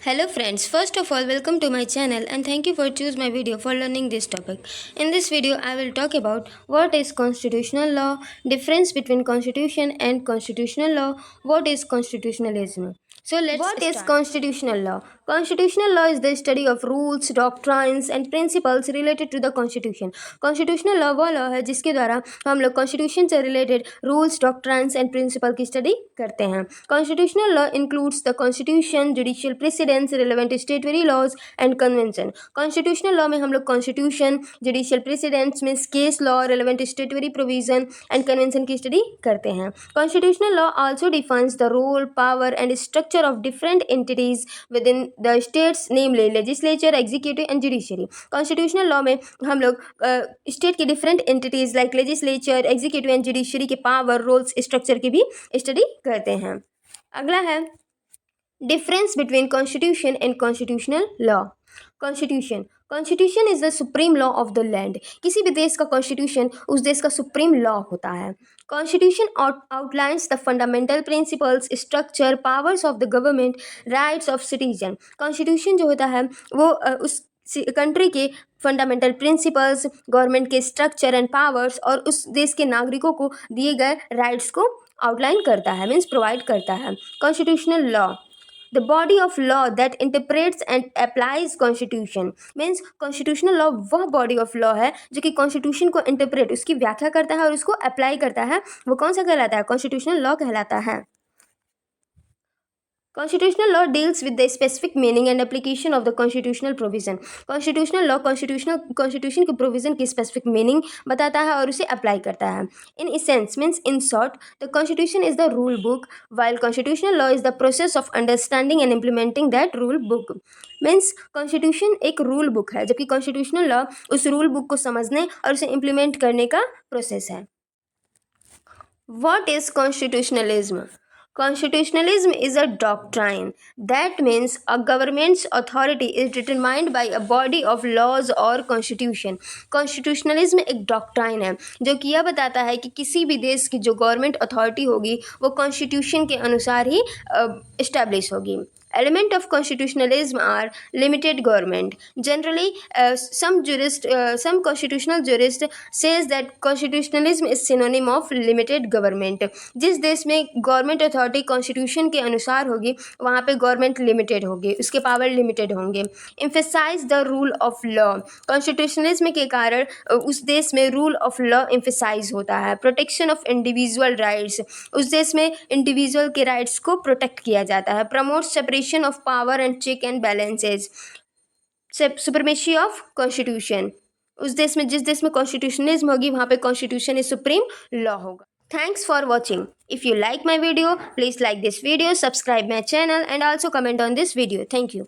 Hello friends, first of all welcome to my channel and thank you for choosing my video for learning this topic. In this video I will talk about what is constitutional law, difference between constitution and constitutional law, what is constitutionalism. So let's What is constitutional law? Constitutional law is the study of rules, doctrines and principles related to the constitution. Constitutional law वो law है जिसके द्वारा हम लोग constitution से related rules, doctrines and principle की study करते हैं. Constitutional law includes the constitution, judicial precedents, relevant statutory laws and convention. Constitutional law में हम लोग constitution, judicial precedents means case law, relevant statutory provision and convention की study करते हैं. Constitutional law also defines the role, power and structure of different entities within the states, namely legislature, executive and judiciary. Constitutional law में हम लोग state के different entities like legislature, executive and judiciary के power, roles, structure की भी study करते हैं. अगला है difference between constitution and constitutional law. Constitution is the supreme law of the land. किसी भी देश का कॉन्स्टिट्यूशन उस देश का सुप्रीम लॉ होता है. Constitution outlines the fundamental principles, structure, powers of the government, rights of citizen. Constitution जो होता है वो उस कंट्री के फंडामेंटल प्रिंसिपल्स, गवर्नमेंट के स्ट्रक्चर एंड पावर्स और उस देश के नागरिकों को दिए गए राइट्स को आउटलाइन करता है, मीन्स प्रोवाइड करता है. Constitutional law, the body of law that interprets and applies constitution. Means constitutional law वह बॉडी ऑफ लॉ है जो कि कॉन्स्टिट्यूशन को इंटरप्रेट, उसकी व्याख्या करता है और उसको अप्लाई करता है. वो कौन सा कहलाता है? कॉन्स्टिट्यूशनल लॉ कहलाता है. Constitutional law deals with the specific meaning and application of the constitutional provision. Constitutional law constitution के provision की specific meaning बताता है और उसे apply करता है. In essence means in short, the constitution is the rule book, while constitutional law is the process of understanding and implementing that rule book. Means constitution एक rule book है, जबकि constitutional law उस rule book को समझने और उसे implement करने का process है. What is constitutionalism? Constitutionalism is a doctrine. That means a government's authority is determined by a body of laws or constitution. Constitutionalism एक doctrine है जो कि यह बताता है कि किसी भी देश की जो गवर्नमेंट अथॉरिटी होगी वो कॉन्स्टिट्यूशन के अनुसार ही एस्टैब्लिश होगी. Element of constitutionalism are limited government. Generally, some constitutional jurist says that constitutionalism is synonym of limited government. जिस देश में गवर्नमेंट अथॉरिटी कॉन्स्टिट्यूशन के अनुसार होगी वहाँ पे गवर्नमेंट लिमिटेड होगी, उसके पावर लिमिटेड होंगे. Emphasize the rule of law. Constitutionalism के कारण उस देश में रूल ऑफ लॉ एम्फेसाइज होता है. Protection of individual rights. उस देश में इंडिविजुअल के राइट्स को प्रोटेक्ट किया जाता है. Promote separation of power and check and balances. Supremacy of constitution. उस देश में जिस देश में कॉन्स्टिट्यूशनलिज्म होगी वहाँ पे कॉन्स्टिट्यूशन इज सुप्रीम लॉ होगा. Thanks for watching. If you like my video, please like this video, subscribe my channel and also comment on this video. Thank you.